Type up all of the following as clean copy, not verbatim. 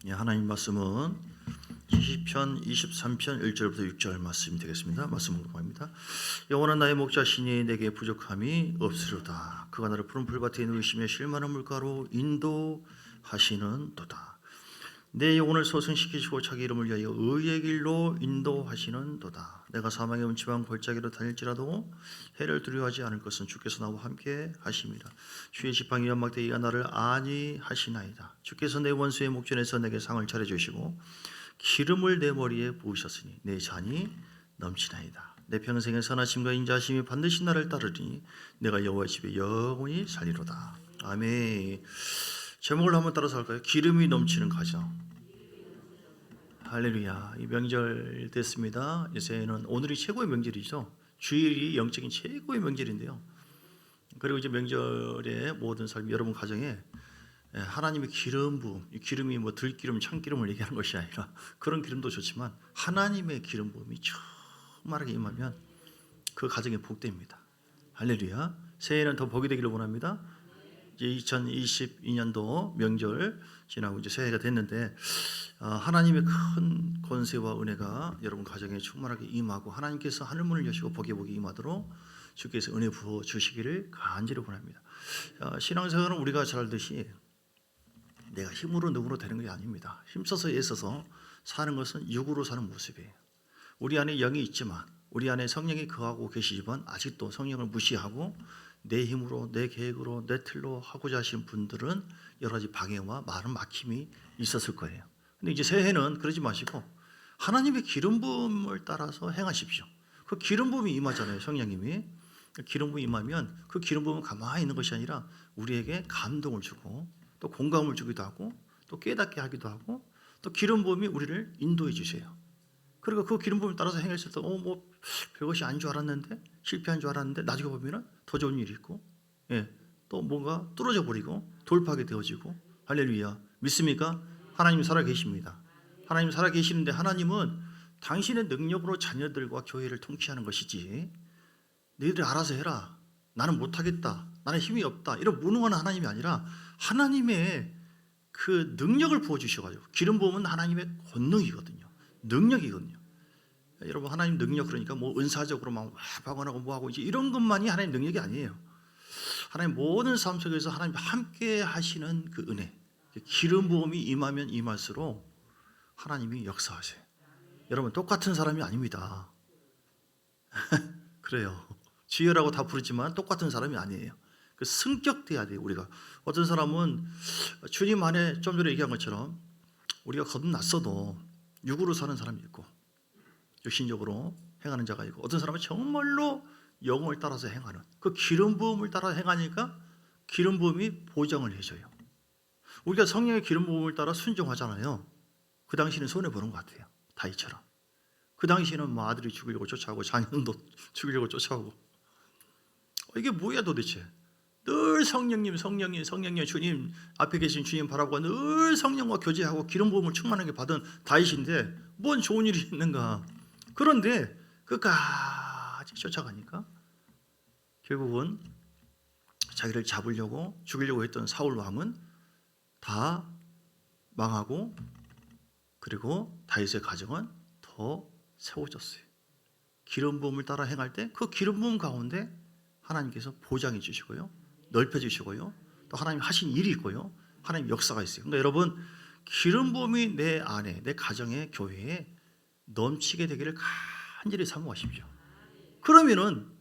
예, 하나님 말씀은 시편 23편 1절부터 6절 말씀이 되겠습니다. 말씀 공부합니다. 영원한 나의 목자시니 내게 부족함이 없으리로다. 그가 나를 푸른 풀밭에 누이시며 쉴만한 물가로 인도하시는도다. 내 영혼을 소생시키시고 자기 이름을 위하여 의의 길로 인도하시는도다. 내가 사망의 음침한 골짜기로 다닐지라도 해를 두려워하지 않을 것은 주께서 나와 함께 하심이라. 주의 지팡이 연막대기가 나를 안위하시나이다. 주께서 내 원수의 목전에서 내게 상을 차려주시고 기름을 내 머리에 부으셨으니 내 잔이 넘치나이다. 내 평생의 선하심과 인자하심이 반드시 나를 따르리니 내가 여호와의 집에 영원히 살리로다. 아멘. 제목을 한번 따라서 할까요? 기름이 넘치는 가정. 할렐루야. 이 명절 됐습니다. 요새는 오늘이 최고의 명절이죠. 주일이 영적인 최고의 명절인데요. 그리고 이제 명절에 모든 삶, 여러분 가정에 하나님의 기름 부음, 이 기름이 뭐 들기름, 참기름을 얘기하는 것이 아니라 그런 기름도 좋지만 하나님의 기름 부음이 충만하게 임하면 그 가정에 복됩니다. 할렐루야. 새해는 더 복이 되기를 원합니다. 이제 2022년도 명절 지나고 이제 새해가 됐는데 하나님의 큰 권세와 은혜가 여러분 가정에 충만하게 임하고 하나님께서 하늘문을 여시고 복이 임하도록 주께서 은혜 부어 주시기를 간절히 원합니다. 신앙생활은 우리가 잘 알듯이 내가 힘으로 능으로 되는 게 아닙니다. 힘써서 애써서 사는 것은 육으로 사는 모습이에요. 우리 안에 영이 있지만 우리 안에 성령이 거하고 계시지만 아직도 성령을 무시하고 내 힘으로 내 계획으로 내 틀로 하고자 하신 분들은 여러 가지 방해와 많은 막힘이 있었을 거예요. 근데 이제 새해는 그러지 마시고 하나님의 기름 부음을 따라서 행하십시오. 그 기름 부음이 임하잖아요. 성령님이 기름 부음이 임하면 그 기름 부음은 가만히 있는 것이 아니라 우리에게 감동을 주고 또 공감을 주기도 하고 또 깨닫게 하기도 하고 또 기름 부음이 우리를 인도해 주세요. 그리고 그 기름 부음을 따라서 행했을 때 뭐 별것이 아닌 줄 알았는데 실패한 줄 알았는데 나중에 보면은 더 좋은 일이 있고 또 뭔가 뚫어져 버리고 돌파하게 되어지고 할렐루야. 믿습니까? 하나님 살아 계십니다. 하나님 살아 계시는데 하나님은 당신의 능력으로 자녀들과 교회를 통치하는 것이지 너희들이 알아서 해라. 나는 못하겠다. 나는 힘이 없다. 이런 무능한 하나님이 아니라 하나님의 그 능력을 부어주셔가지고 기름 부음은 하나님의 권능이거든요. 능력이거든요. 여러분 하나님 능력 그러니까 뭐 은사적으로 막 방언하고 뭐하고 이제 이런 것만이 하나님 능력이 아니에요. 하나님 모든 삶 속에서 하나님 함께 하시는 그 은혜, 기름 부음이 임하면 임할수록 하나님이 역사하세요. 여러분 똑같은 사람이 아닙니다. 그래요. 주여라고 다 부르지만 똑같은 사람이 아니에요. 그 승격돼야 돼요. 우리가 어떤 사람은 주님 안에 좀 전에 얘기한 것처럼 우리가 거듭났어도 육으로 사는 사람이 있고 육신적으로 행하는 자가 있고 어떤 사람은 정말로 영을 따라서 행하는 그 기름 부음을 따라 행하니까 기름 부음이 보장을 해줘요. 우리가 성령의 기름 부음을 따라 순종하잖아요. 그 당시는 손해 보는 것 같아요. 다윗처럼. 그 당시는 뭐 아들이 죽이려고 쫓아오고 자녀도 죽이려고 쫓아오고 이게 뭐야 도대체. 늘 성령님 주님 앞에 계신 주님 바라보고 늘 성령과 교제하고 기름 부음을 충만하게 받은 다윗인데 뭔 좋은 일이 있는가. 그런데 끝까지 쫓아가니까 결국은 자기를 잡으려고 죽이려고 했던 사울 왕은 다 망하고 그리고 다윗의 가정은 더 세워졌어요. 기름 부음을 따라 행할 때 그 기름 부음 가운데 하나님께서 보장해 주시고요. 넓혀 주시고요. 또 하나님 하신 일이 있고요. 하나님 역사가 있어요. 그러니까 여러분 기름 부음이 내 안에 내 가정에 교회에 넘치게 되기를 간절히 사모하십시오. 그러면은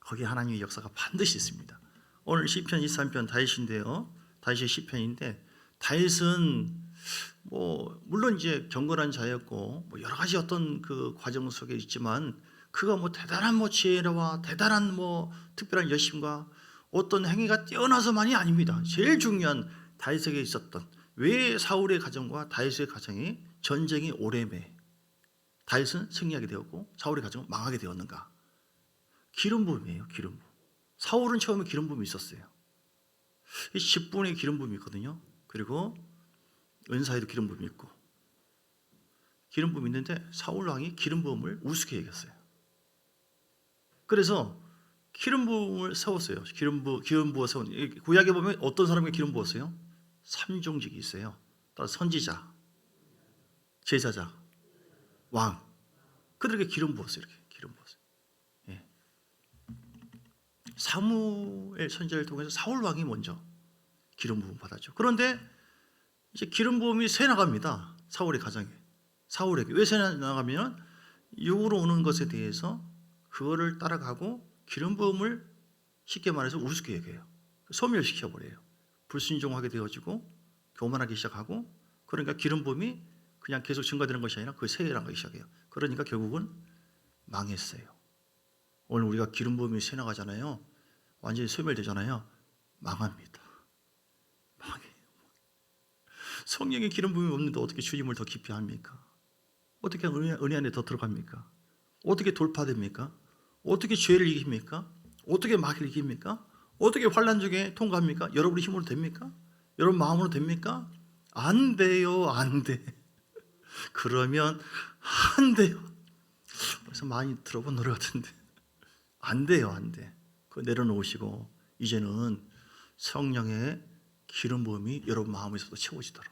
거기에 하나님의 역사가 반드시 있습니다. 오늘 시편 23편 다윗인데요. 다윗의 시편인데 다윗은 뭐 물론 이제 경건한 자였고 뭐 여러 가지 어떤 그 과정 속에 있지만 그가 뭐 대단한 뭐 지혜와 대단한 뭐 특별한 열심과 어떤 행위가 뛰어나서만이 아닙니다. 제일 중요한 다윗에게 있었던 왜 사울의 가정과 다윗의 가정이 전쟁이 오래매 다윗은 승리하게 되었고 사울의 가정은 망하게 되었는가? 기름 부음이에요. 기름 부음. 사울은 처음에 기름 부음이 있었어요. 10분의 기름 부음이 있거든요. 그리고 은사에도 기름 부음이 있고 기름 부음이 있는데 사울 왕이 기름 부음을 우습게 여겼어요. 그래서 기름 부음을 세웠어요. 기름 부어 세운. 구약에 보면 어떤 사람에게 기름 부었어요? 삼종직이 있어요. 따라 선지자, 제사장, 왕, 그들에게 기름 부었어요. 이렇게 기름 부었어요. 예. 사무엘 선지자를 통해서 사울 왕이 먼저 기름 부음 받았죠. 그런데 이제 기름 부음이 새 나갑니다. 사울의 가정에, 사울에게. 왜 새 나가면 육으로 오는 것에 대해서 그거를 따라가고 기름 부음을 쉽게 말해서 우습게 얘기해요. 소멸시켜 버려요. 불순종하게 되어지고 교만하기 시작하고, 그러니까 기름 부음이 그냥 계속 증가되는 것이 아니라 그 세일하기 시작해요. 그러니까 결국은 망했어요. 오늘 우리가 기름 부음이 새 나가잖아요. 완전히 소멸되잖아요. 망합니다. 망해요. 성령의 기름 부음이 없는데 어떻게 주님을 더 깊이 합니까? 어떻게 은혜 안에 더 들어갑니까? 어떻게 돌파됩니까? 어떻게 죄를 이깁니까? 어떻게 마귀를 이깁니까? 어떻게 환난 중에 통과합니까? 여러분의 힘으로 됩니까? 여러분 마음으로 됩니까? 안 돼요. 안 돼. 그러면 안 돼요. 그래서 많이 들어본 노래 같은데 안 돼요. 안 돼. 그거 내려놓으시고 이제는 성령의 기름 부음이 여러분 마음에서도 채워지도록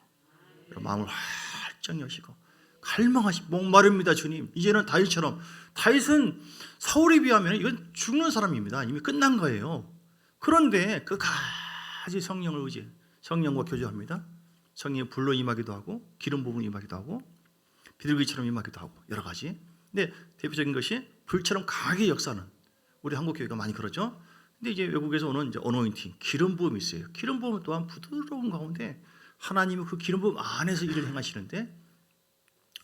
여러분 마음을 활짝 여시고 갈망하시고 목마릅니다. 주님, 이제는 다윗처럼. 다윗은 사울에 비하면 이건 죽는 사람입니다. 이미 끝난 거예요. 그런데 끝까지 성령을 의지해 성령과 교제합니다. 성령의 불로 임하기도 하고 기름 부음으로 임하기도 하고 비둘기처럼 임하기도 하고 여러 가지. 근데 대표적인 것이 불처럼 강하게 역사하는, 우리 한국 교회가 많이 그러죠. 근데 이제 외국에서 오는 이제 어노인팅, 기름 부음이 있어요. 기름 부음 또한 부드러운 가운데 하나님이 그 기름 부음 안에서 일을 행하시는데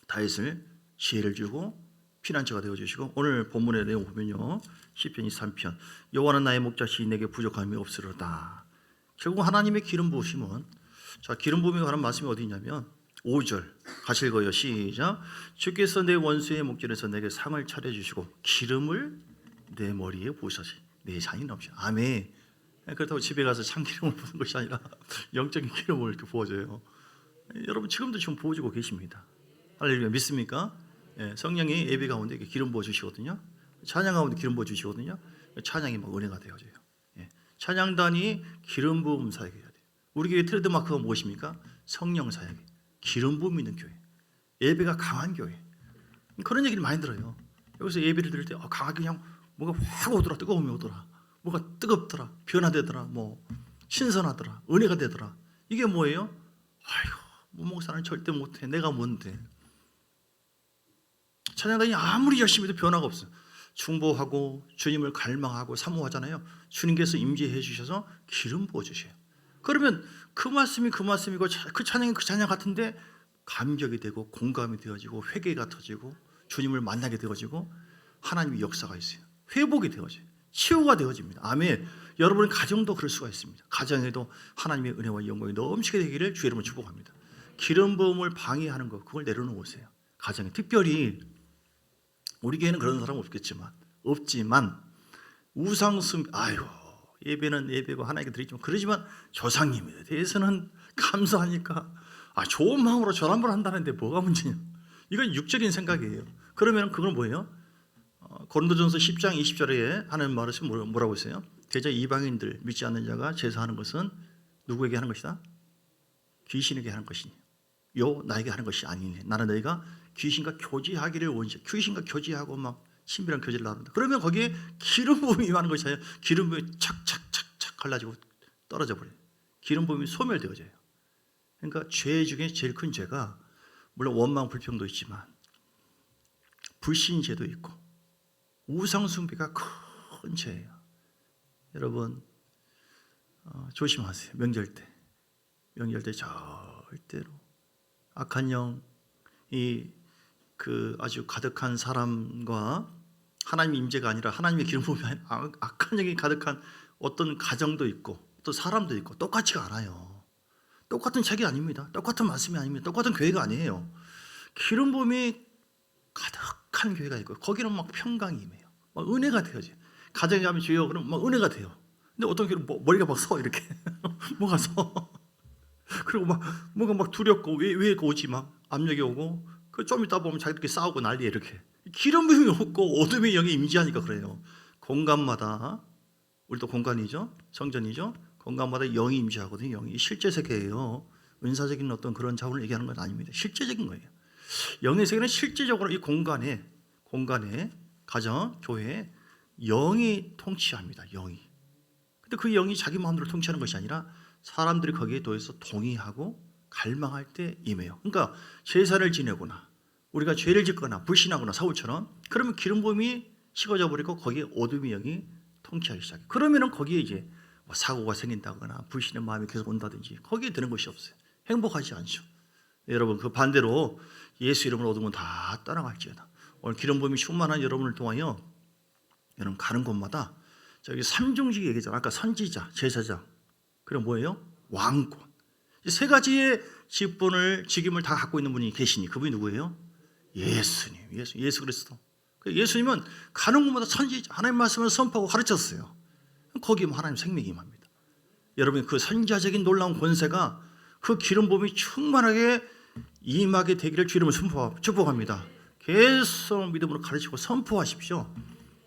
다윗을 지혜를 주고 피난처가 되어 주시고, 오늘 본문의 내용 보면요, 시편 23편 여호와는 나의 목자시 내게 부족함이 없으리로다. 결국 하나님의 기름 부으심은, 자, 기름 부음에 관한 말씀이 어디 있냐면 5절 같이 읽어요. 시작. 주께서 내 원수의 목전에서 내게 상을 차려주시고 기름을 내 머리에 부으소서 내 잔이 넘치네. 아멘. 그렇다고 집에 가서 참기름을 부는 것이 아니라 영적인 기름을 이렇게 부어줘요. 여러분 지금도 지금 부어주고 계십니다. 할렐루야. 믿습니까? 예, 성령이 예배 가운데 기름 부어주시거든요. 찬양 가운데 기름 부어주시거든요. 찬양이 막 은혜가 되어져요. 예, 찬양단이 기름 부음 사역해야 돼요. 우리 교회 트레드마크가 무엇입니까? 성령 사역, 기름 부음 있는 교회, 예배가 강한 교회. 그런 얘기를 많이 들어요. 여기서 예배를 드릴 때 강하게 그냥 뭐가 확 오더라, 뜨거움이 오더라, 뭐가 뜨겁더라, 변화되더라, 뭐 신선하더라, 은혜가 되더라. 이게 뭐예요? 아이고, 목사는 절대 못해. 내가 뭔데? 찬양단이 아무리 열심히 해도 변화가 없어요. 중보하고 주님을 갈망하고 사모하잖아요. 주님께서 임재해 주셔서 기름 부어주셔요. 그러면 그 말씀이 그 말씀이고 그 찬양이 그 찬양 같은데 감격이 되고 공감이 되어지고 회개가 터지고 주님을 만나게 되어지고 하나님의 역사가 있어요. 회복이 되어져요. 치유가 되어집니다. 아멘. 여러분의 가정도 그럴 수가 있습니다. 가정에도 하나님의 은혜와 영광이 넘치게 되기를 주 이름으로 축복합니다. 기름 부음을 방해하는 것, 그걸 내려놓으세요. 가정에 특별히 우리 교회는 그런 사람 없지만 우상숭, 아유, 예배는 예배고 하나님께 드리지만, 그러지만 조상님에 대해서는 감사하니까 좋은 마음으로 절 한번 한다는데 뭐가 문제냐? 이건 육적인 생각이에요. 그러면 그건 뭐예요? 고린도전서 10장 20절에 하는 말은 뭐라고 했어요? 대저 이방인들 믿지 않는 자가 제사하는 것은 누구에게 하는 것이다? 귀신에게 하는 것이니 요 나에게 하는 것이 아니니 나는 너희가 귀신과 교제하기를 원치. 귀신과 교제하고 막 신비한 교제를 나눈다. 그러면 거기에 기름 부음이 임하는 것이 아니라 기름 부음이 착착착착 갈라지고 떨어져 버려요. 기름 부음이 소멸되어져요. 그러니까 죄 중에 제일 큰 죄가, 물론 원망 불평도 있지만 불신죄도 있고 우상숭배가 큰 죄예요. 여러분 조심하세요. 명절 때 절대로 악한 영이 아주 가득한 사람과 하나님의 임재가 아니라 하나님의 기름 부음이 아니라 악한 영이 가득한 어떤 가정도 있고 또 사람도 있고 똑같지가 않아요. 똑같은 책이 아닙니다. 똑같은 말씀이 아닙니다. 똑같은 교회가 아니에요. 기름 부음이 가득한 교회가 있고 거기는 막 평강이 임해요. 막 은혜가 되어져요. 가정에 가면 주여 그러면 막 은혜가 돼요. 근데 어떤 교회는 머리가 막 서 이렇게 뭐가 서 그리고 막 뭔가 막 두렵고 왜 오지 막 압력이 오고 좀 있다 보면 자기들끼리 싸우고 난리에 이렇게 기름 부음이 없고 어둠의 영이 임재하니까 그래요. 공간마다 우리도 공간이죠, 성전이죠. 공간마다 영이 임재하거든요. 영이 실제 세계예요. 은사적인 어떤 그런 자원을 얘기하는 건 아닙니다. 실제적인 거예요. 영의 세계는 실제적으로 이 공간에 가정, 교회 영이 통치합니다. 영이. 근데 그 영이 자기 마음대로 통치하는 것이 아니라 사람들이 거기에 더해서 동의하고 갈망할 때 임해요. 그러니까 제사를 지내거나 우리가 죄를 짓거나 불신하거나 사울처럼 그러면 기름 부음이 식어져 버리고 거기에 어둠의 영이 통치하기 시작해요. 그러면은 거기에 이제 뭐 사고가 생긴다거나 불신의 마음이 계속 온다든지 거기에 드는 것이 없어요. 행복하지 않죠. 여러분 그 반대로 예수 이름을 얻으면 다 따라갈지어다. 오늘 기름 부음이 충만한 여러분을 통하여 여러분 가는 곳마다 저기 삼중직 얘기잖아요. 아까 선지자, 제사장, 그리고 뭐예요? 왕권. 이 세 가지의 직임을 다 갖고 있는 분이 계시니 그분이 누구예요? 예수님, 예수 그리스도. 예수님은 가는 곳마다 선지자, 하나님 말씀을 선포하고 가르쳤어요. 거기에 하나님 생명이 임합니다. 여러분 그 선지자적인 놀라운 권세가 그 기름 부음이 충만하게 임하게 되기를 주님을 축복합니다. 계속 믿음으로 가르치고 선포하십시오.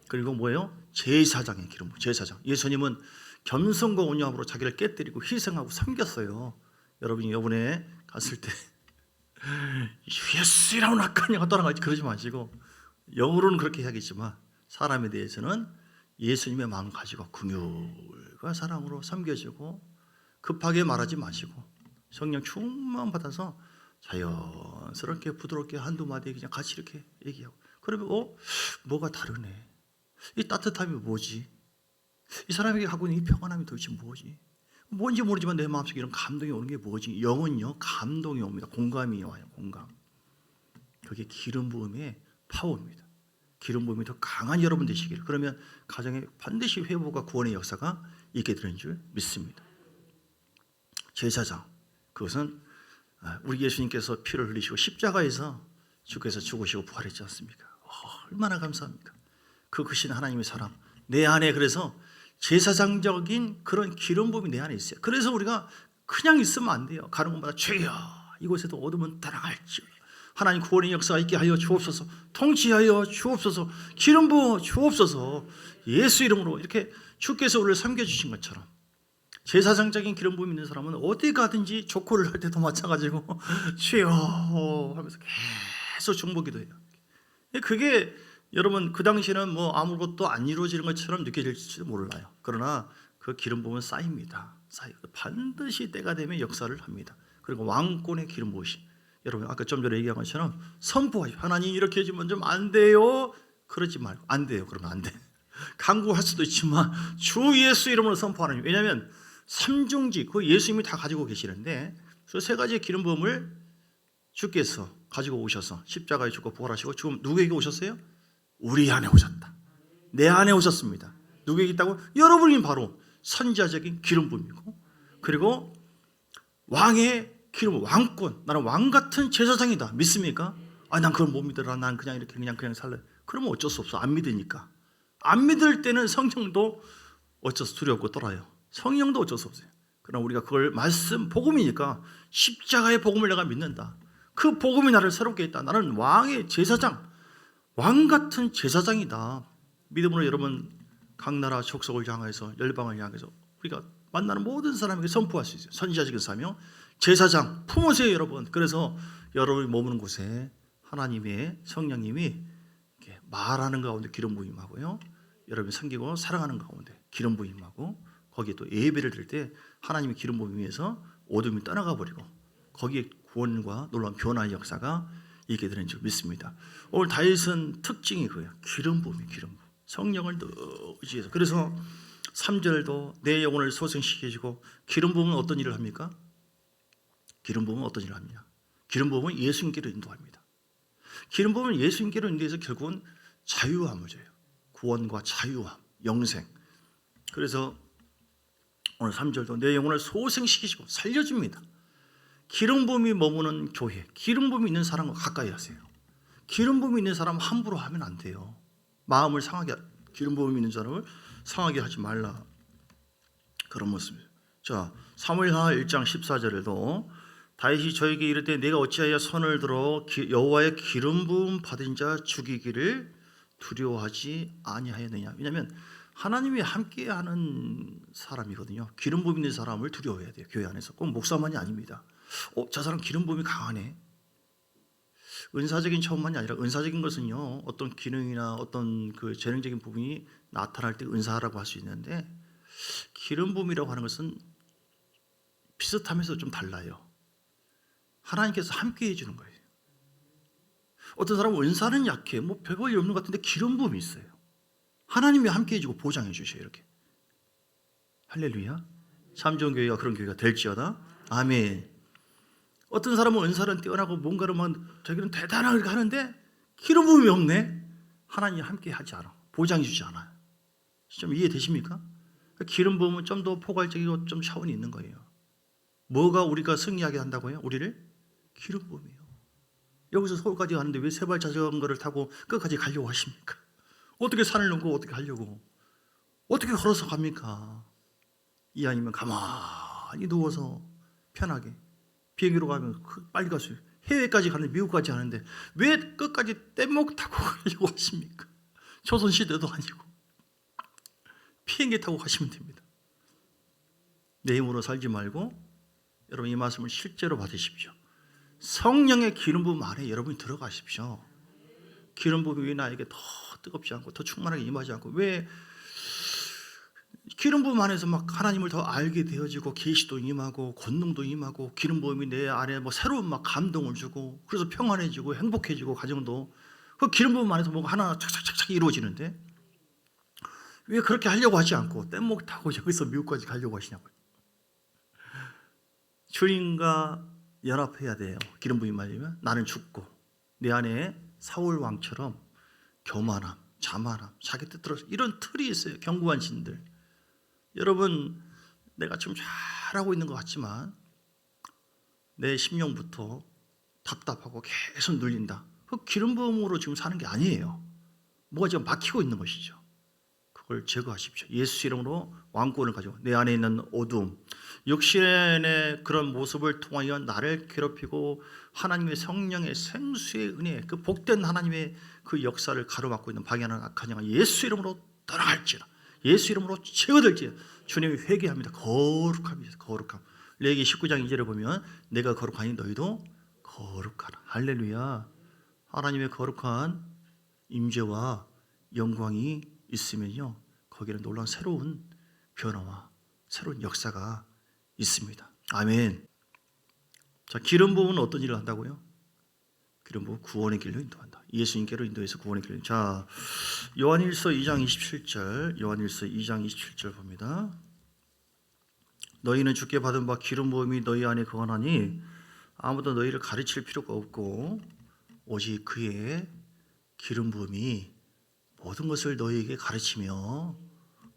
그리고 뭐예요? 제사장의 기름, 제사장. 예수님은 겸손과 온유함으로 자기를 깨뜨리고 희생하고 섬겼어요. 여러분이 이번에 갔을 때 예수라고 낚아냐고 떠나가지 그러지 마시고 영으로는 그렇게 해야겠지만 사람에 대해서는 예수님의 마음을 가지고 긍휼과 사랑으로 섬겨주고 급하게 말하지 마시고 성령 충만 받아서 자연스럽게 부드럽게 한두 마디 그냥 같이 이렇게 얘기하고 그러면 뭐가 다르네. 이 따뜻함이 뭐지? 이 사람에게 갖고 있는 이 평안함이 도대체 뭐지? 뭔지 모르지만 내 마음속에 이런 감동이 오는 게 뭐지? 영은요 감동이 옵니다. 공감이 와요. 공감. 그게 기름 부음의 파워입니다. 기름 부음이 더 강한 여러분 되시기를. 그러면 가정에 반드시 회복과 구원의 역사가 있게 되는 줄 믿습니다. 제사장, 그것은 우리 예수님께서 피를 흘리시고 십자가에서 주께서 죽으시고 부활했지 않습니까? 얼마나 감사합니까? 그 크신 하나님의 사랑 내 안에 그래서 제사장적인 그런 기름 부음이 내 안에 있어요. 그래서 우리가 그냥 있으면 안 돼요. 가는 곳마다 주여 이곳에도 어둠은 따라갈지어다. 하나님 구원의 역사가 있게 하여 주옵소서. 통치하여 주옵소서. 기름 부어 주옵소서. 예수 이름으로 이렇게 주께서 우리를 섬겨주신 것처럼 제사장적인 기름 부음 있는 사람은 어디 가든지 조코를 할 때도 마찬가지고 주여 하면서 계속 중보기도 해요. 그게 여러분 그 당시에는 뭐 아무것도 안 이루어지는 것처럼 느껴질지도 몰라요. 그러나 그 기름 부음은 쌓입니다. 반드시 때가 되면 역사를 합니다. 그리고 왕권의 기름 부으심. 여러분 아까 좀 전에 얘기한 것처럼 선포하십시오. 하나님 이렇게 해주면 좀 안 돼요. 그러지 말고 안 돼요. 그러면 안 돼. 강구할 수도 있지만 주 예수 이름으로 선포하는. 왜냐하면 삼중직 그 예수님이 다 가지고 계시는데 그 세 가지의 기름 부음을 주께서 가지고 오셔서 십자가에 죽고 부활하시고 지금 누구에게 오셨어요? 우리 안에 오셨다. 내 안에 오셨습니다. 누구에게 있다고? 여러분이 바로 선지자적인 기름 부음이고 그리고 왕의 기름, 왕권. 나는 왕 같은 제사장이다. 믿습니까? 난 그걸 못 믿어라. 난 그냥 이렇게 그냥 살래. 그러면 어쩔 수 없어. 안 믿으니까. 안 믿을 때는 성령도 어째서 두렵고 떨어요. 성령도 어쩔 수 없어요. 그러나 우리가 그걸 말씀, 복음이니까 십자가의 복음을 내가 믿는다. 그 복음이 나를 새롭게 했다. 나는 왕의 제사장, 왕 같은 제사장이다. 믿음으로 여러분 각 나라 족속을 향해서 열방을 향해서 우리가 만나는 모든 사람에게 선포할 수 있어요. 선지자적인 사명, 제사장 품으세요 여러분. 그래서 여러분이 머무는 곳에 하나님의 성령님이 이렇게 말하는 가운데 기름 부임하고요. 여러분이 섬기고 사랑하는 가운데 기름 부임하고 거기에 또 예배를 드릴 때 하나님의 기름 부임에서 어둠이 떠나가 버리고 거기에 구원과 놀라운 변화의 역사가 있게 되는 줄 믿습니다. 오늘 다윗은 특징이 그거예요. 기름 부음이 기름 부음. 성령을 의지해서. 그래서 3절도 내 영혼을 소생시키시고 기름 부음은 어떤 일을 합니까? 기름 부음은 어떤 일을 합니까? 기름 부음은 예수님께로 인도합니다. 기름 부음은 예수님께로 인도해서 결국은 자유함을 줘요. 구원과 자유함, 영생. 그래서 오늘 3절도 내 영혼을 소생시키시고 살려줍니다. 기름 부음이 머무는 교회, 기름 부음이 있는 사람과 가까이 하세요. 기름 부음이 있는 사람은 함부로 하면 안 돼요. 마음을 상하게, 기름 부음이 있는 사람을 상하게 하지 말라. 그런 모습이에요. 자, 사무엘하 1장 14절에도 다윗이 저에게 이르되 내가 어찌하여 손을 들어 여호와의 기름 부음 받은 자 죽이기를 두려워하지 아니하였느냐. 왜냐하면 하나님이 함께하는 사람이거든요. 기름 부음 있는 사람을 두려워해야 돼요. 교회 안에서 꼭 목사만이 아닙니다. 저 사람 기름 부음이 강하네. 은사적인 차원만이 아니라 은사적인 것은요 어떤 기능이나 어떤 그 재능적인 부분이 나타날 때 은사라고 할 수 있는데 기름 부음이라고 하는 것은 비슷하면서 좀 달라요. 하나님께서 함께 해주는 거예요. 어떤 사람은 은사는 약해, 뭐 별볼일 없는 것 같은데 기름 부음이 있어요. 하나님이 함께 해주고 보장해 주셔요. 이렇게. 할렐루야. 참 좋은 교회가 그런 교회가 될지어다. 아멘. 어떤 사람은 은사는 뛰어나고 뭔가를 막 자기는 대단하게 하는데 기름 부음이 없네. 하나님이 함께 하지 않아. 보장해 주지 않아요. 좀 이해되십니까? 기름 부음은 좀 더 포괄적이고 좀 차원이 있는 거예요. 뭐가 우리가 승리하게 한다고요? 우리를? 기름 부음이에요. 여기서 서울까지 가는데 왜 세발 자전거를 타고 끝까지 가려고 하십니까? 어떻게 산을 넘고 어떻게 가려고? 어떻게 걸어서 갑니까? 이 아니면 가만히 누워서 편하게 비행기로 가면 빨리 갈 수 있어요. 해외까지 가는데 미국까지 하는데 왜 끝까지 뗏목 타고 가려고 하십니까? 조선시대도 아니고 비행기 타고 가시면 됩니다. 내 힘으로 살지 말고 여러분 이 말씀을 실제로 받으십시오. 성령의 기름 부음 안에 여러분이 들어가십시오. 기름 부음이 왜 나에게 더 뜨겁지 않고 더 충만하게 임하지 않고 왜 기름 부음 안에서 막 하나님을 더 알게 되어지고 계시도 임하고 권능도 임하고 기름 부음이 내 안에 뭐 새로운 막 감동을 주고 그래서 평안해지고 행복해지고 가정도 그 기름 부음 안에서 뭔가 하나 착착착착 이루어지는데 왜 그렇게 하려고 하지 않고 뗏목 타고 여기서 미국까지 가려고 하시냐고요. 주님과 연합해야 돼요. 기름 부음이 말리면 나는 죽고 내 안에 사울 왕처럼 교만함, 자만함, 자기 뜻대로 이런 틀이 있어요. 견고한 신들. 여러분 내가 지금 잘하고 있는 것 같지만 내 심령부터 답답하고 계속 눌린다. 그 기름 부음으로 지금 사는 게 아니에요. 뭐가 지금 막히고 있는 것이죠. 그걸 제거하십시오. 예수 이름으로 왕권을 가지고 내 안에 있는 어두움, 육신의 그런 모습을 통하여 나를 괴롭히고 하나님의 성령의 생수의 은혜, 그 복된 하나님의 그 역사를 가로막고 있는 방해하는 악한 영은 예수 이름으로 떠나갈지라. 예수 이름으로 제거될지라. 주님이 회개합니다. 거룩합니다. 거룩함. 레위기 19장 2절에 보면 내가 거룩하니 너희도 거룩하라. 할렐루야. 하나님의 거룩한 임재와 영광이 있으면요 거기는 놀라운 새로운 변화와 새로운 역사가 있습니다. 아멘. 자, 기름 부음은 어떤 일을 한다고요? 기름 부음 구원의 길로 인도한다. 예수님께로 인도해서 구원의 길로. 자, 요한일서 2장 27절, 요한일서 2장 27절 봅니다. 너희는 주께 받은 바 기름 부음이 너희 안에 거하나니 아무도 너희를 가르칠 필요가 없고 오직 그의 기름 부음이 모든 것을 너희에게 가르치며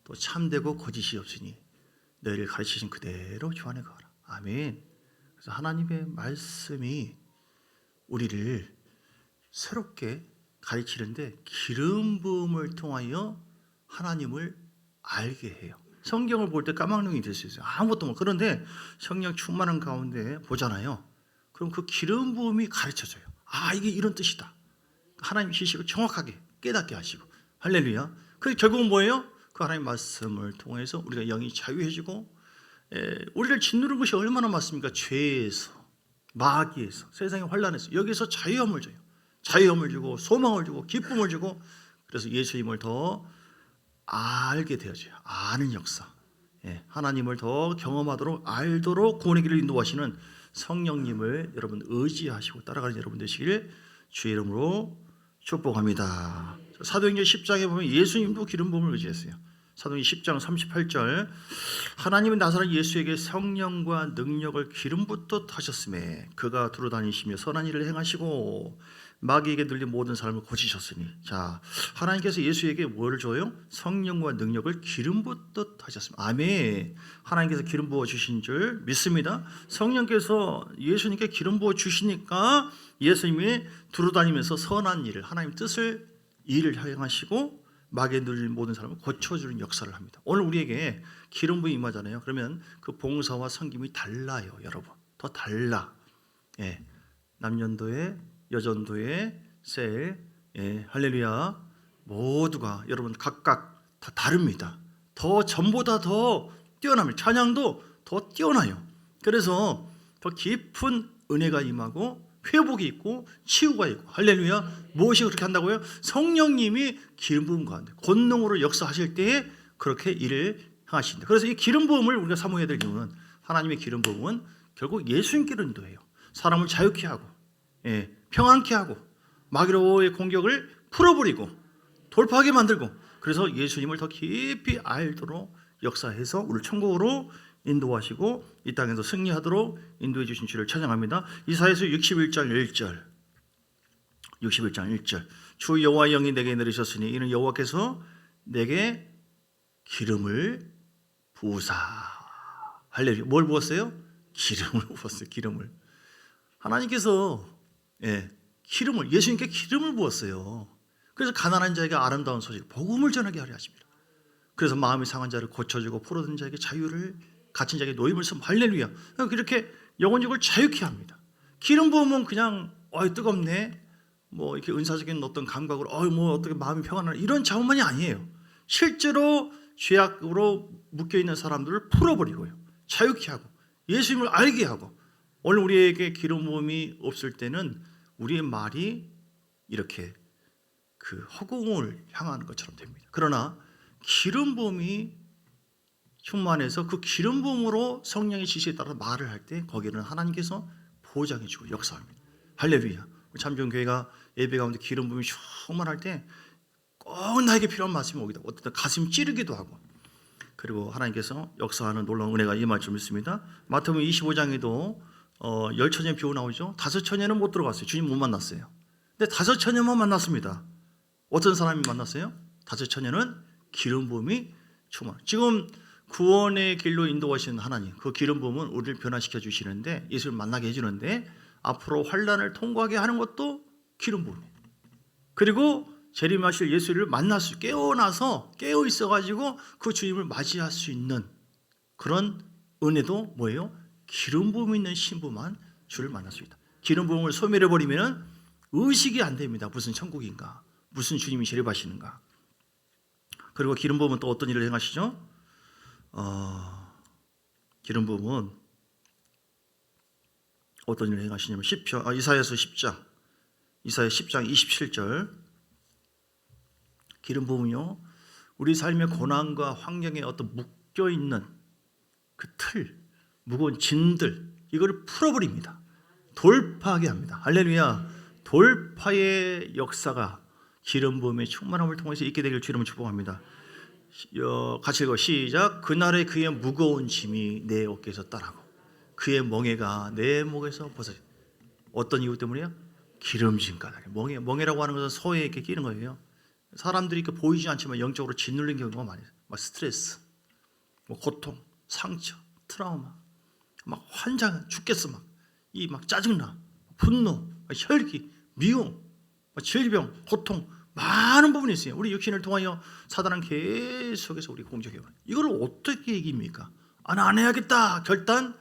또 참되고 거짓이 없으니 너희를 가르치신 그대로 주 안에 거하라. 아멘. 그래서 하나님의 말씀이 우리를 새롭게 가르치는데 기름 부음을 통하여 하나님을 알게 해요. 성경을 볼 때 까막눈이 될 수 있어요. 아무것도 못. 그런데 성령 충만한 가운데 보잖아요. 그럼 그 기름 부음이 가르쳐줘요. 아, 이게 이런 뜻이다. 하나님 지시고 정확하게 깨닫게 하시고. 할렐루야. 그래서 결국은 뭐예요? 그 하나님 말씀을 통해서 우리가 영이 자유해지고 우리를 짓누른 것이 얼마나 많습니까? 죄에서, 마귀에서, 세상의 환란에서 여기서 자유함을 줘요. 자유함을 주고 소망을 주고 기쁨을 주고 그래서 예수님을 더 알게 되어져요. 아는 역사. 하나님을 더 경험하도록 알도록 구원의 길을 인도하시는 성령님을 여러분 의지하시고 따라가는 여러분 되시길 주의 이름으로 축복합니다. 사도행전 10장에 보면 예수님도 기름 부음을 의지했어요. 사도행전 10장 38절 하나님은 나사렛 예수에게 성령과 능력을 기름 붓듯 하셨음에 그가 두루 다니시며 선한 일을 행하시고 마귀에게 들린 모든 사람을 고치셨으니. 자, 하나님께서 예수에게 뭘 줘요? 성령과 능력을 기름 붓듯 하셨습니다. 아멘. 하나님께서 기름 부어 주신 줄 믿습니다. 성령께서 예수님께 기름 부어 주시니까 예수님이 두루 다니면서 선한 일을 하나님 뜻을 일을 행하시고 마귀에 들린 모든 사람을 고쳐주는 역사를 합니다. 오늘 우리에게 기름 부음이 임하잖아요. 그러면 그 봉사와 섬김이 달라요, 여러분. 더 달라. 남년도에 여전도에 셀, 할렐루야. 모두가 여러분 각각 다 다릅니다. 더 전보다 더 뛰어납니다. 찬양도 더 뛰어나요. 그래서 더 깊은 은혜가 임하고 회복이 있고 치유가 있고. 할렐루야. 무엇이 그렇게 한다고요? 성령님이 기름 부음 가운데 권능으로 역사하실 때에 그렇게 일을 행하신다. 그래서 이 기름 부음을 우리가 사모해야 될 이유는 하나님의 기름 부음은 결국 예수님께로 인도해요. 사람을 자유케 하고 평안케 하고 마귀로의 공격을 풀어버리고 돌파하게 만들고, 그래서 예수님을 더 깊이 알도록 역사해서 우리를 천국으로 인도하시고 이 땅에서 승리하도록 인도해 주신 주를 찬양합니다. 이사야서 61장 1절 61장 1절 주 여호와의 영이 내게 내리셨으니 이는 여호와께서 내게 기름을 부으사. 할렐루야. 뭘 부었어요? 기름을 부었어요. 기름을. 하나님께서 기름을, 예수님께 기름을 부었어요. 그래서 가난한 자에게 아름다운 소식, 복음을 전하게 하려 하십니다. 그래서 마음이 상한 자를 고쳐주고 포로된 자에게 자유를, 갇힌 자에게 노임을 쓰면 할렐루야. 이렇게 영혼육을 자유케 합니다. 기름 부으면 그냥 뜨겁네, 뭐 이렇게 은사적인 어떤 감각으로 뭐 어떻게 마음이 평안하네, 이런 자원만이 아니에요. 실제로 죄악으로 묶여 있는 사람들을 풀어버리고요, 자유케 하고 예수님을 알게 하고. 오늘 우리에게 기름 부음이 없을 때는 우리의 말이 이렇게 그 허공을 향하는 것처럼 됩니다. 그러나 기름 부음이 충만해서 그 기름 부음으로 성령의 지시에 따라 말을 할 때 거기는 하나님께서 보장해 주고 역사합니다. 할렐루야. 참전교회가 예배 가운데 기름 부음이 충만할 때 꼭 나에게 필요한 말씀이 오기도 하고, 어떤 가슴이 찌르기도 하고, 그리고 하나님께서 역사하는 놀라운 은혜가 임할 줄 믿습니다. 마태복음 25장에도 10처녀 비유 나오죠. 5처녀는 못 들어갔어요. 주님 못 만났어요. 근데 5처녀만 만났습니다. 어떤 사람이 만났어요? 5처녀는 기름 부음이 충만. 지금 구원의 길로 인도하시는 하나님, 그 기름 부음은 우리를 변화시켜 주시는데, 예수를 만나게 해주는데, 앞으로 환난을 통과하게 하는 것도 기름 부음이에요. 그리고 재림하실 예수를 만날 수, 깨어나서 깨어 있어가지고 그 주님을 맞이할 수 있는 그런 은혜도 뭐예요? 기름 부음 있는 신부만 주를 만날 수 있다. 기름 부음을 소멸해 버리면 의식이 안 됩니다. 무슨 천국인가, 무슨 주님이 재림하시는가. 그리고 기름 부음은 또 어떤 일을 행하시죠? 기름 부음은 어떤 일을 행하시냐면 이사야서 10장 27절. 기름 부음은요, 우리 삶의 고난과 환경에 어떤 묶여 있는 그 틀, 무거운 진들, 이거를 풀어버립니다. 돌파하게 합니다. 할렐루야. 돌파의 역사가 기름 부음의 충만함을 통해서 있게 되길 주님을 축복합니다. 같이 읽어. 시작. 그날에 그의 무거운 짐이 내 어깨에서 떠나고 그의 멍에가 내 목에서 벗어져. 어떤 이유 때문이야? 기름진 까닭에. 멍에라고 하는 것은 소에 이렇게 끼는 거예요. 사람들이 이렇게 보이지 않지만 영적으로 짓눌린 경우가 많아요. 막 스트레스, 뭐 고통, 상처, 트라우마, 막 환장, 죽겠어, 막 짜증나, 분노, 혈기, 미움, 질병, 고통, 많은 부분이 있어요. 우리 육신을 통하여 사단은 계속해서 우리 공격해요. 이걸 어떻게 이깁니까? 나 안 해야겠다 결단,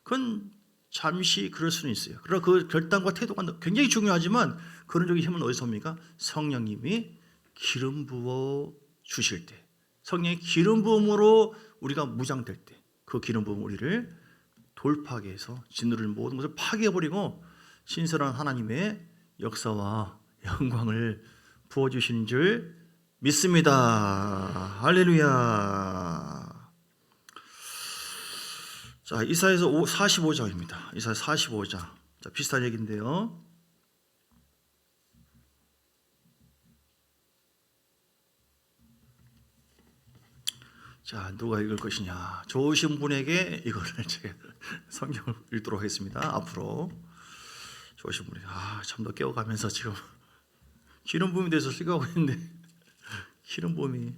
그건 잠시 그럴 수는 있어요. 그러나 그 결단과 태도가 굉장히 중요하지만 그런 힘은 어디서 옵니까? 성령님이 기름 부어 주실 때, 성령의 기름 부음으로 우리가 무장될 때, 그 기름 부음 우리를 돌파하게 해서 짓누르는 모든 것을 파괴해버리고 신선한 하나님의 역사와 영광을 부어주시는 줄 믿습니다. 할렐루야. 자, 이사야서 45장입니다. 이사야 45장. 자, 비슷한 얘기인데요. 자, 누가 읽을 것이냐? 좋으신 분에게 이거를 제가 성경을 읽도록 하겠습니다. 앞으로 좋으신 분에게. 참 더 깨워가면서 지금 기름 부음에 대해서 생각하고 있는데 기름 부음이,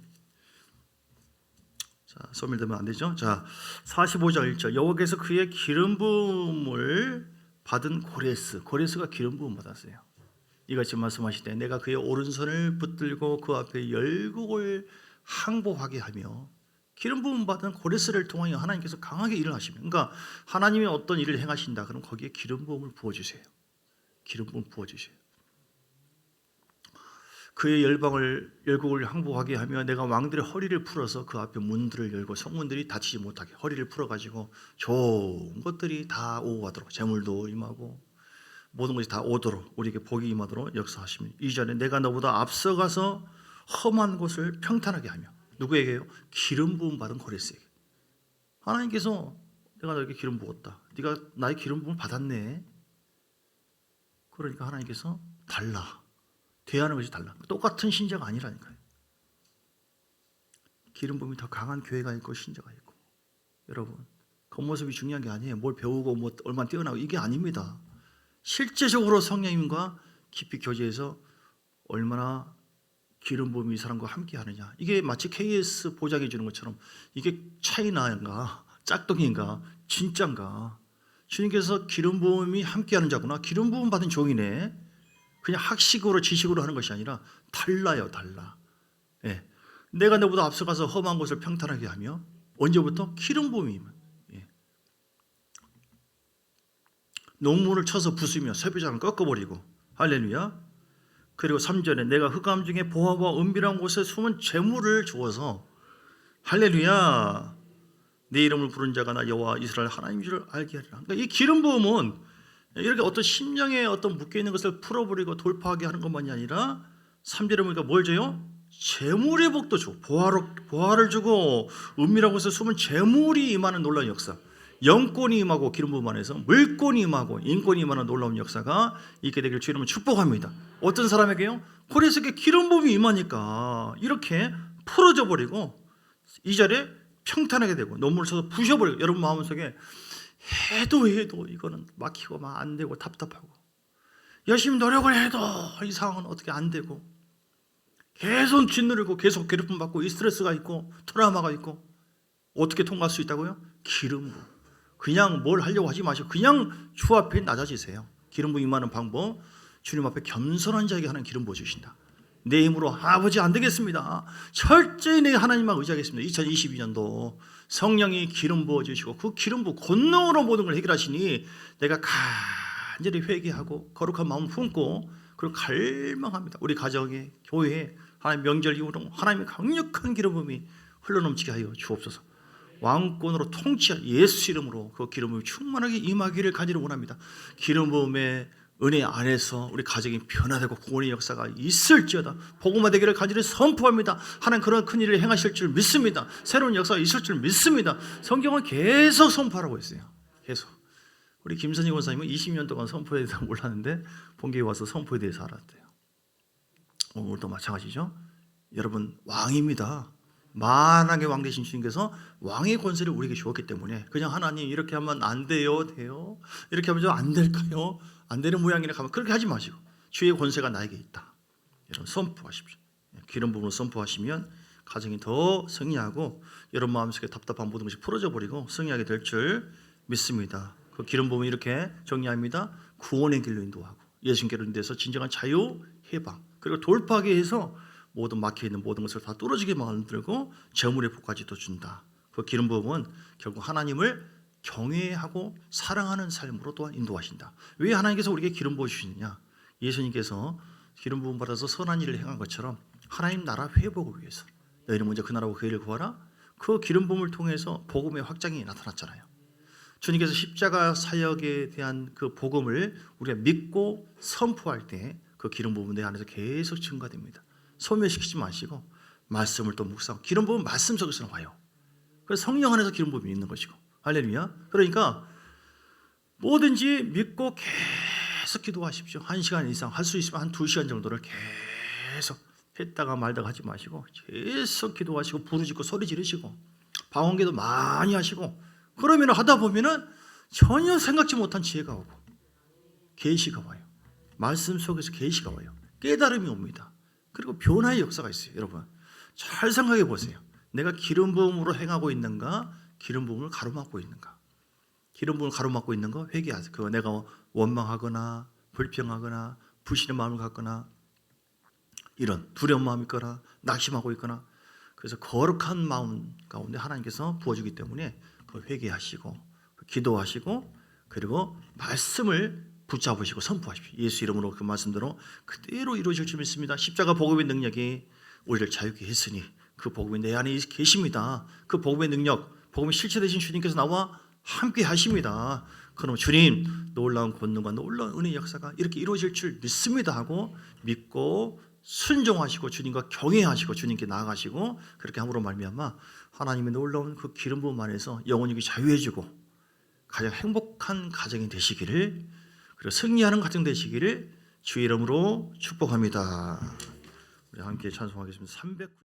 자, 소멸되면 안 되죠. 자, 45장 1절. 여호와께서 그의 기름 부음을 받은 고레스가 기름 부음 받았어요. 이같이 말씀하시되 내가 그의 오른손을 붙들고 그 앞에 열국을 항복하게 하며. 기름 부음 받은 고레스를 통하여 하나님께서 강하게 일을 하십니다. 그러니까 하나님이 어떤 일을 행하신다 그럼 거기에 기름 부음을 부어주세요. 기름 부음 부어주세요. 그의 열국을 항복하게 하며 내가 왕들의 허리를 풀어서 그 앞에 문들을 열고 성문들이 닫히지 못하게 허리를 풀어가지고 좋은 것들이 다 오고 가도록, 재물도 임하고 모든 것이 다 오도록 우리에게 복이 임하도록 역사하시며 2절에 내가 너보다 앞서가서 험한 곳을 평탄하게 하며 누구에게요? 기름 부음 받은 고레스에게. 하나님께서 내가 너에게 기름 부었다. 네가 나의 기름 부음을 받았네. 그러니까 하나님께서 달라. 대하는 것이 달라. 똑같은 신자가 아니라니까요. 기름 부음이 더 강한 교회가 있고 신자가 있고. 여러분, 겉모습이 중요한 게 아니에요. 뭘 배우고 뭐 얼마나 뛰어나고 이게 아닙니다. 실제적으로 성령님과 깊이 교제해서 얼마나 기름 부음이 이 사람과 함께 하느냐. 이게 마치 KS 보장해 주는 것처럼 이게 차이나인가 짝퉁인가 진짠가. 주님께서 기름 부음이 함께 하는 자구나. 기름 부음 받은 종이네. 그냥 학식으로 지식으로 하는 것이 아니라 달라요. 달라. 예. 내가 너보다 앞서가서 험한 곳을 평탄하게 하며 언제부터? 기름 부음이. 예. 농문을 쳐서 부수며 쇠배장을 꺾어버리고 할렐루야. 그리고 3절에 내가 흑암 중에 보화와 은밀한 곳에 숨은 재물을 주어서 할렐루야 내 이름을 부른 자가 나 여호와 이스라엘 하나님인 줄 알게 하리라. 그러니까 이 기름 부음은 이렇게 어떤 심령에 어떤 묶여있는 것을 풀어버리고 돌파하게 하는 것만이 아니라 3절에 보니까 뭘 줘요? 재물의 복도 주고 보화를 주고 은밀한 곳에 숨은 재물이 임하는 놀라운 역사. 영권이 임하고 기름 부음 안에서 물권이 임하고 인권이 임하는 놀라운 역사가 있게 되기를 주님은 축복합니다. 어떤 사람에게요? 그래서 이렇게 기름 부음이 임하니까 이렇게 풀어져 버리고 이 자리에 평탄하게 되고 논문을 쳐서 부셔버리고 여러분 마음속에 해도 이거는 막히고 막 안 되고 답답하고 열심히 노력을 해도 이 상황은 어떻게 안 되고 계속 짓누르고 계속 괴롭힘 받고 이 스트레스가 있고 트라우마가 있고 어떻게 통과할 수 있다고요? 기름 부음. 그냥 뭘 하려고 하지 마시고 그냥 주 앞에 낮아지세요. 기름 부음 임하는 방법 주님 앞에 겸손한 자에게 하는 기름 부어 주신다. 내 힘으로 아버지 안 되겠습니다. 철저히 내 하나님만 의지하겠습니다. 2022년도 성령이 기름 부어 주시고 그 기름 부어 권능으로 모든 걸 해결하시니 내가 간절히 회개하고 거룩한 마음 품고 그리고 갈망합니다. 우리 가정에 교회에 하나님 명절 이후로 하나님의 강력한 기름 부음이 흘러넘치게 하여 주옵소서. 왕권으로 통치할 예수 이름으로 그 기름 부음이 충만하게 임하기를 간절히 원합니다. 기름 부음의 은혜 안에서 우리 가정이 변화되고 구원의 역사가 있을지어다. 복음화 되기를 간절히 선포합니다. 하나님 그런 큰 일을 행하실 줄 믿습니다. 새로운 역사가 있을 줄 믿습니다. 성경은 계속 선포하라고 했어요. 계속. 우리 김선희 권사님은 20년 동안 선포에 대해서 몰랐는데 본교에 와서 선포에 대해서 알았대요. 오늘도 마찬가지죠. 여러분 왕입니다. 만왕의 왕 되신 주님께서 왕의 권세를 우리에게 주었기 때문에 그냥 하나님 이렇게 하면 안 돼요, 돼요? 이렇게 하면 좀 안 될까요? 안 되는 모양이라 하면 그렇게 하지 마시고 주의 권세가 나에게 있다. 여러분 선포하십시오. 기름 부음으로 선포하시면 가정이 더 승리하고 여러분 마음속에 답답한 모든 것이 풀어져 버리고 승리하게 될 줄 믿습니다. 그 기름 부음이 이렇게 정리합니다. 구원의 길로 인도하고 예수님께로 인도해서 진정한 자유, 해방 그리고 돌파하게 해서 모든 막혀있는 모든 것을 다 뚫어지게 만들고 재물의 복까지도 준다. 그 기름 부음은 결국 하나님을 경외하고 사랑하는 삶으로 또한 인도하신다. 왜 하나님께서 우리에게 기름 부어주시느냐? 예수님께서 기름 부음 받아서 선한 일을 행한 것처럼 하나님 나라 회복을 위해서 너희는 먼저 그 나라와 그 일을 구하라. 그 기름 부음을 통해서 복음의 확장이 나타났잖아요. 주님께서 십자가 사역에 대한 그 복음을 우리가 믿고 선포할 때 그 기름 부음은 내 안에서 계속 증가됩니다. 소멸시키지 마시고 말씀을 또 묵상. 기름 부음은 말씀 속에서 와요. 그래서 성령 안에서 기름 부음이 있는 것이고. 할렐루야. 그러니까 뭐든지 믿고 계속 기도하십시오. 1시간 이상 할 수 있으면 한 2시간 정도를 계속 했다가 말다가 하지 마시고 계속 기도하시고 부르짖고 소리 지르시고 방언기도 많이 하시고 그러면 하다 보면은 전혀 생각지 못한 지혜가 오고 계시가 와요. 말씀 속에서 계시가 와요. 깨달음이 옵니다. 그리고 변화의 역사가 있어요. 여러분 잘 생각해 보세요. 내가 기름 부음으로 행하고 있는가 기름 부음을 가로막고 있는가. 기름 부음을 가로막고 있는 거 회개하세요. 그거 내가 원망하거나 불평하거나 부실의 마음을 갖거나 이런 두려운 마음이 있거나 낙심하고 있거나 그래서 거룩한 마음 가운데 하나님께서 부어주기 때문에 그 회개하시고 기도하시고 그리고 말씀을 붙잡으시고 선포하십시오. 예수 이름으로 그 말씀대로 그대로 이루어질 줄 믿습니다. 십자가 복음의 능력이 우리를 자유케 했으니 그 복음이 내 안에 계십니다. 그 복음의 능력 복음이 실체되신 주님께서 나와 함께 하십니다. 그럼 주님 놀라운 권능과 놀라운 은혜 역사가 이렇게 이루어질 줄 믿습니다 하고 믿고 순종하시고 주님과 경외하시고 주님께 나아가시고 그렇게 함으로 말미암아 하나님의 놀라운 그 기름 부음 안에서 영혼이 자유해지고 가장 행복한 가정이 되시기를, 그리고 승리하는 가정 되시기를 주의 이름으로 축복합니다. 우리 함께 찬송하겠습니다. 300